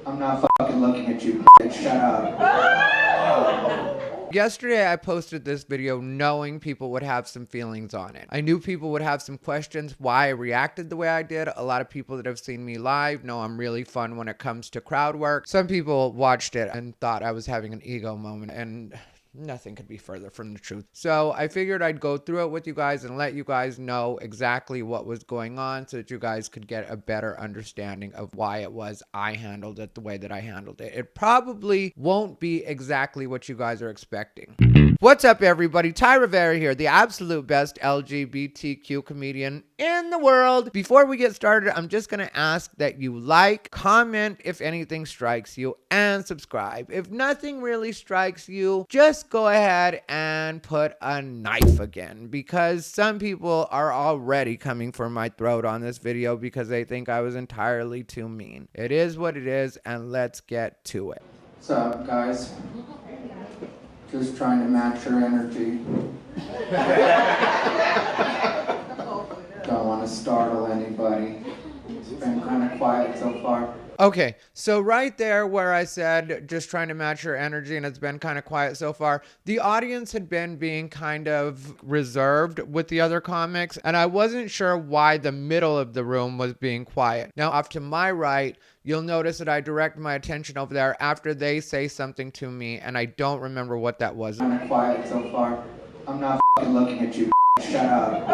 I'm not fucking looking at you, bitch. Shut up. Yesterday, I posted this video knowing people would have some feelings on it. I knew people would have some questions why I reacted the way I did. A lot of people that have seen me live know I'm really fun when it comes to crowd work. Some people watched it and thought I was having an ego moment, and nothing could be further from the truth. So I figured I'd go through it with you guys and let you guys know exactly what was going on so that you guys could get a better understanding of why it was I handled it the way that I handled it. It probably won't be exactly what you guys are expecting. What's up, everybody? Rivera here, the absolute best LGBTQ comedian in the world. Before we get started, I'm just going to ask that you like, comment if anything strikes you, and subscribe. If nothing really strikes you, just go ahead and put a knife again, because some people are already coming for my throat on this video because they think I was entirely too mean. It is what it is, and let's get to it. What's up, guys? Just trying to match your energy. Don't want to startle anybody. It's been kind of quiet so far. Okay, so right there where I said just trying to match your energy and it's been kind of quiet so far, the audience had been being kind of reserved with the other comics, and I wasn't sure why the middle of the room was being quiet. Now, off to my right, you'll notice that I direct my attention over there after they say something to me, and I don't remember what that was. Kind of quiet so far. I'm not fucking looking at you. Shut up.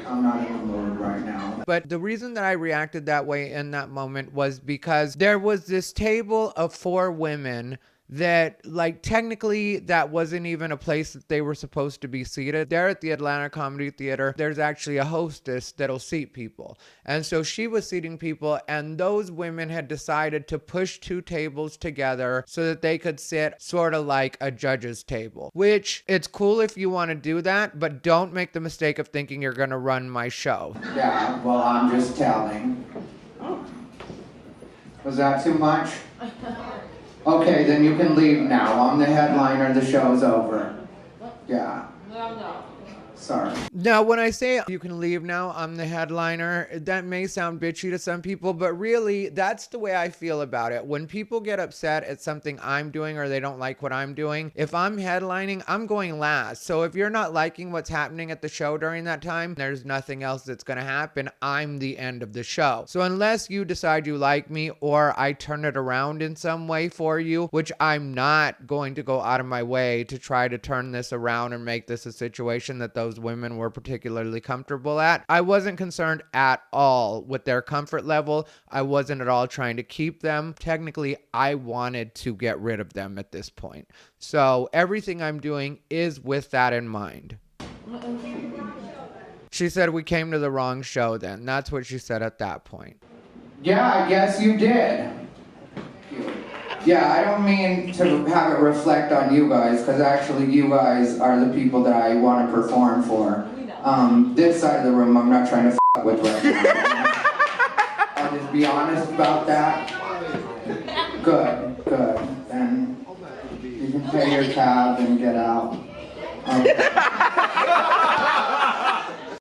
I'm not in the mood right now. But the reason that I reacted that way in that moment was because there was this table of 4 women that, like, technically that wasn't even a place that they were supposed to be seated. There at the Atlanta Comedy Theater, there's actually a hostess that'll seat people. And so she was seating people, and those women had decided to push 2 tables together so that they could sit sort of like a judge's table, which it's cool if you want to do that, but don't make the mistake of thinking you're going to run my show. Yeah, well, I'm just telling. Was that too much? Okay, then you can leave now. I'm the headliner. The show's over. Yeah. No. Sorry. Now, when I say you can leave now, I'm the headliner, that may sound bitchy to some people, but really, that's the way I feel about it. When people get upset at something I'm doing or they don't like what I'm doing, if I'm headlining, I'm going last. So if you're not liking what's happening at the show during that time, there's nothing else that's going to happen. I'm the end of the show. So unless you decide you like me or I turn it around in some way for you, which I'm not going to go out of my way to try to turn this around and make this a situation that those women were particularly comfortable at. I wasn't concerned at all with their comfort level. I wasn't at all trying to keep them. Technically, I wanted to get rid of them at this point. So everything I'm doing is with that in mind. She said we came to the wrong show then. That's what she said at that point. Yeah, I guess you did. Yeah, I don't mean to have it reflect on you guys, because actually you guys are the people that I want to perform for. This side of the room I'm not trying to f*** with right now. I'll just be honest about that. Good. Then you can pay your tab and get out.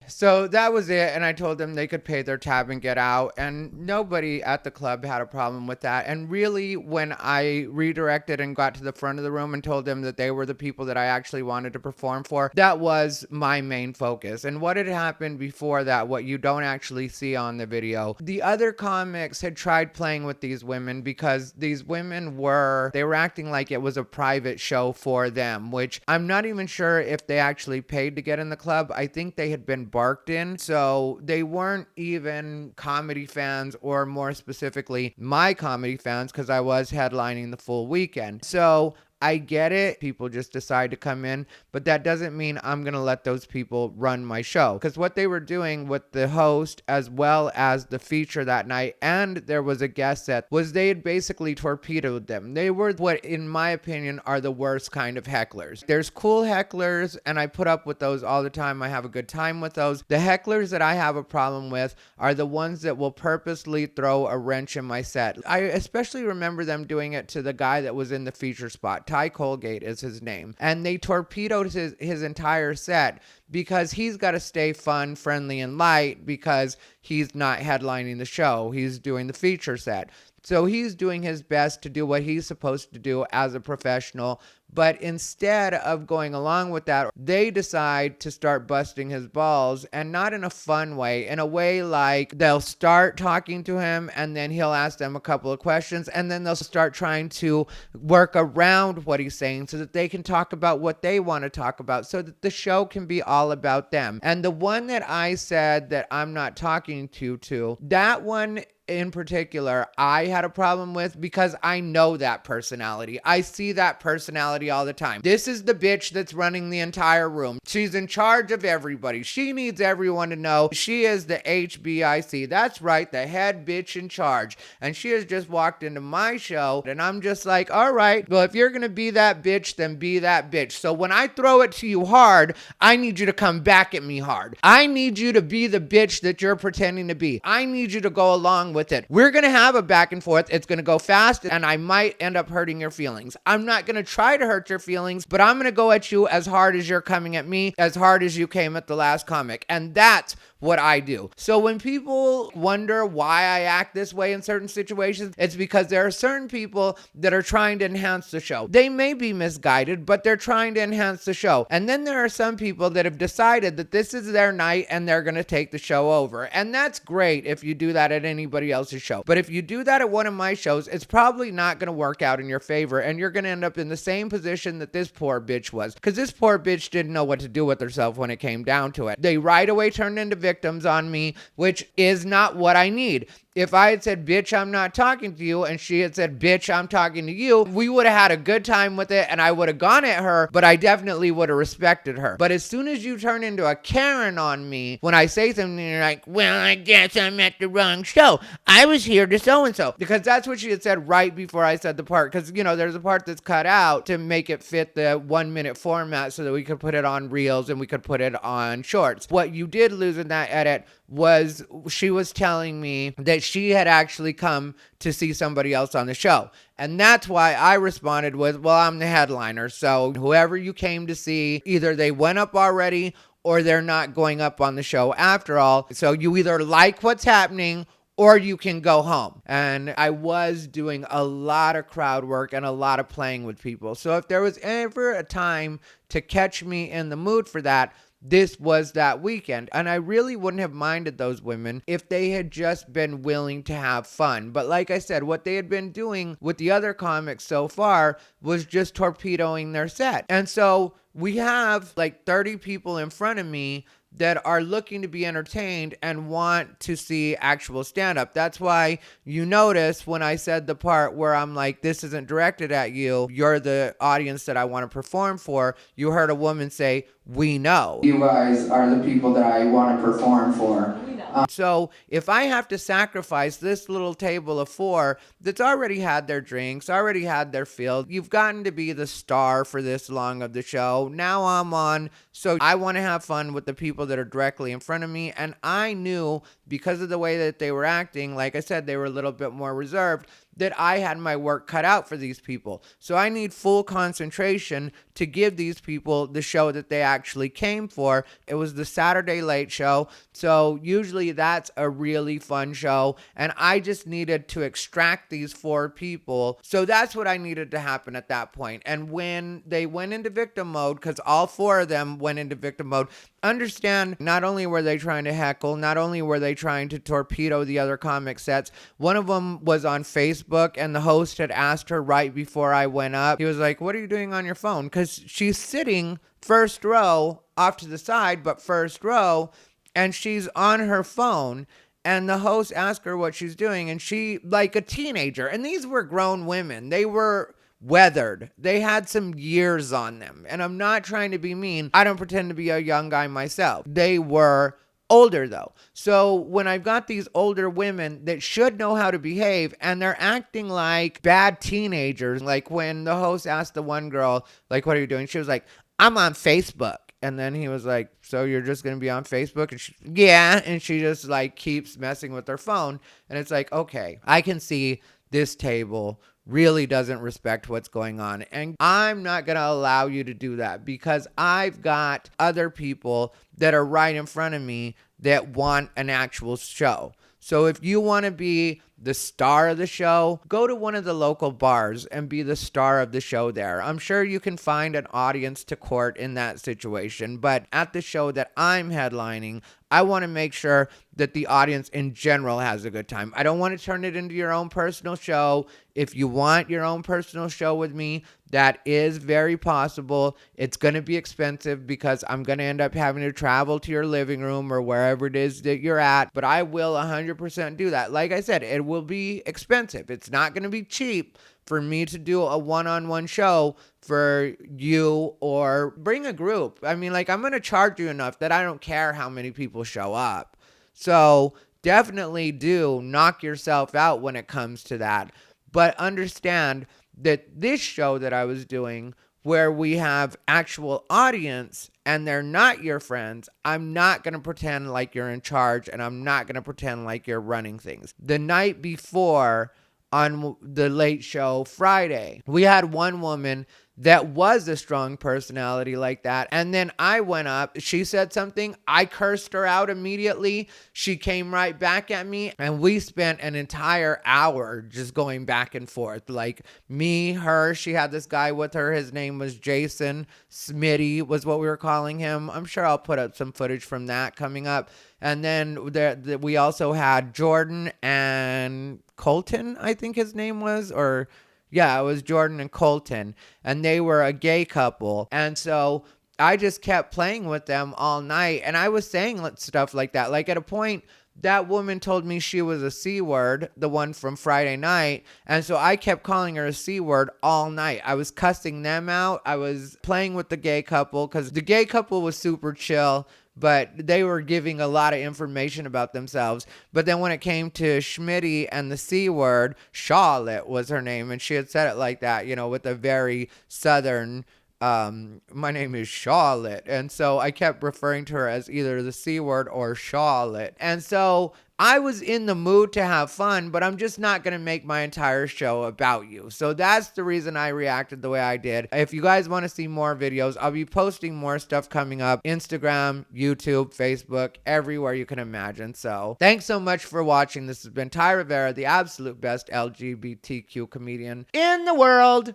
So that was it, and I told them they could pay their tab and get out, and nobody at the club had a problem with that. And really, when I redirected and got to the front of the room and told them that they were the people that I actually wanted to perform for, that was my main focus. And what had happened before that, what you don't actually see on the video, the other comics had tried playing with these women because these women were acting like it was a private show for them, which I'm not even sure if they actually paid to get in the club. I think they had been barked in, so they weren't even comedy fans, or more specifically my comedy fans, because I was headlining the full weekend. So I get it. People just decide to come in, but that doesn't mean I'm going to let those people run my show. Because what they were doing with the host as well as the feature that night, and there was a guest set, was they had basically torpedoed them. They were what, in my opinion, are the worst kind of hecklers. There's cool hecklers, and I put up with those all the time. I have a good time with those. The hecklers that I have a problem with are the ones that will purposely throw a wrench in my set. I especially remember them doing it to the guy that was in the feature spot, Ty Colgate is his name. And they torpedoed his entire set because he's got to stay fun, friendly, and light because he's not headlining the show. He's doing the feature set. So he's doing his best to do what he's supposed to do as a professional. But instead of going along with that, they decide to start busting his balls, and not in a fun way, in a way like they'll start talking to him and then he'll ask them a couple of questions and then they'll start trying to work around what he's saying so that they can talk about what they want to talk about so that the show can be all about them. And the one that I said that I'm not talking to, that one in particular, I had a problem with because I know that personality. I see that personality all the time. This is the bitch that's running the entire room. She's in charge of everybody. She needs everyone to know she is the HBIC. That's right, the head bitch in charge. And she has just walked into my show and I'm just like, all right, well, if you're going to be that bitch, then be that bitch. So when I throw it to you hard, I need you to come back at me hard. I need you to be the bitch that you're pretending to be. I need you to go along with it. We're going to have a back and forth. It's going to go fast and I might end up hurting your feelings. I'm not going to try to hurt your feelings, but I'm going to go at you as hard as you're coming at me, as hard as you came at the last comic. And that's what I do. So when people wonder why I act this way in certain situations, it's because there are certain people that are trying to enhance the show. They may be misguided, but they're trying to enhance the show. And then there are some people that have decided that this is their night and they're going to take the show over. And that's great if you do that at anybody else's show. But if you do that at one of my shows, it's probably not going to work out in your favor and you're going to end up in the same position that this poor bitch was. Because this poor bitch didn't know what to do with herself when it came down to it. They right away turned into victims on me, which is not what I need. If I had said, bitch, I'm not talking to you, and she had said, bitch, I'm talking to you, we would have had a good time with it, and I would have gone at her, but I definitely would have respected her. But as soon as you turn into a Karen on me, when I say something, you're like, well, I guess I'm at the wrong show. I was here to so-and-so. Because that's what she had said right before I said the part. Because, you know, there's a part that's cut out to make it fit the 1 minute format so that we could put it on reels and we could put it on shorts. What you did lose in that edit was she was telling me that she had actually come to see somebody else on the show. And that's why I responded with, well, I'm the headliner. So whoever you came to see, either they went up already or they're not going up on the show after all. So you either like what's happening or you can go home. And I was doing a lot of crowd work and a lot of playing with people. So if there was ever a time to catch me in the mood for that, this was that weekend. And I really wouldn't have minded those women if they had just been willing to have fun. But like I said, what they had been doing with the other comics so far was just torpedoing their set. And so we have like 30 people in front of me that are looking to be entertained and want to see actual stand-up. That's why you notice when I said the part where I'm like, this isn't directed at you, you're the audience that I want to perform for, you heard a woman say, we know. You guys are the people that I want to perform for. So if I have to sacrifice this little table of 4 that's already had their drinks, already had their fill, you've gotten to be the star for this long of the show. Now I'm on, so I want to have fun with the people that are directly in front of me. And I knew because of the way that they were acting, like I said, they were a little bit more reserved, that I had my work cut out for these people. So I need full concentration to give these people the show that they actually came for. It was the Saturday Late Show. So usually that's a really fun show. And I just needed to extract these 4 people. So that's what I needed to happen at that point. And when they went into victim mode, because all 4 of them went into victim mode, understand, not only were they trying to heckle, not only were they trying to torpedo the other comic sets, one of them was on Facebook and the host had asked her right before I went up. He was like, what are you doing on your phone? Because she's sitting first row off to the side, but first row, and she's on her phone. And the host asked her what she's doing, and she, like a teenager, and these were grown women. They were weathered. They had some years on them. And I'm not trying to be mean. I don't pretend to be a young guy myself. They were older though. So when I've got these older women that should know how to behave and they're acting like bad teenagers, like when the host asked the one girl, like, what are you doing? She was like, I'm on Facebook. And then he was like, so you're just going to be on Facebook? And she, yeah. And she just like keeps messing with her phone. And it's like, okay, I can see this table really doesn't respect what's going on. And I'm not going to allow you to do that because I've got other people that are right in front of me that want an actual show. So if you want to be the star of the show, go to one of the local bars and be the star of the show there. I'm sure you can find an audience to court in that situation, but at the show that I'm headlining, I want to make sure that the audience in general has a good time. I don't want to turn it into your own personal show. If you want your own personal show with me, that is very possible. It's going to be expensive because I'm going to end up having to travel to your living room or wherever it is that you're at, but I will 100% do that. Like I said, it will be expensive. It's not going to be cheap for me to do a one-on-one show for you or bring a group. I mean, like, I'm going to charge you enough that I don't care how many people show up. So definitely do knock yourself out when it comes to that. But understand that this show that I was doing, where we have actual audience and they're not your friends, I'm not going to pretend like you're in charge and I'm not going to pretend like you're running things. The night before, on the late show Friday, we had one woman that was a strong personality like that. And then I went up, she said something, I cursed her out immediately. She came right back at me and we spent an entire hour just going back and forth. Like me, her, she had this guy with her. His name was Jason. Smitty was what we were calling him. I'm sure I'll put up some footage from that coming up. And then we also had Jordan and Colton, I think his name was, or yeah, it was Jordan and Colton, and they were a gay couple. And so I just kept playing with them all night, and I was saying stuff like that. Like at a point, that woman told me she was a C word, the one from Friday night, and so I kept calling her a C word all night. I was cussing them out. I was playing with the gay couple because the gay couple was super chill, but they were giving a lot of information about themselves. But then when it came to Schmitty and the C word, Charlotte was her name, and she had said it like that, you know, with a very southern, my name is Charlotte. And so I kept referring to her as either the C word or Charlotte. And so I was in the mood to have fun, but I'm just not going to make my entire show about you. So that's the reason I reacted the way I did. If you guys want to see more videos, I'll be posting more stuff coming up. Instagram, YouTube, Facebook, everywhere you can imagine. So thanks so much for watching. This has been Ty Rivera, the absolute best LGBTQ comedian in the world.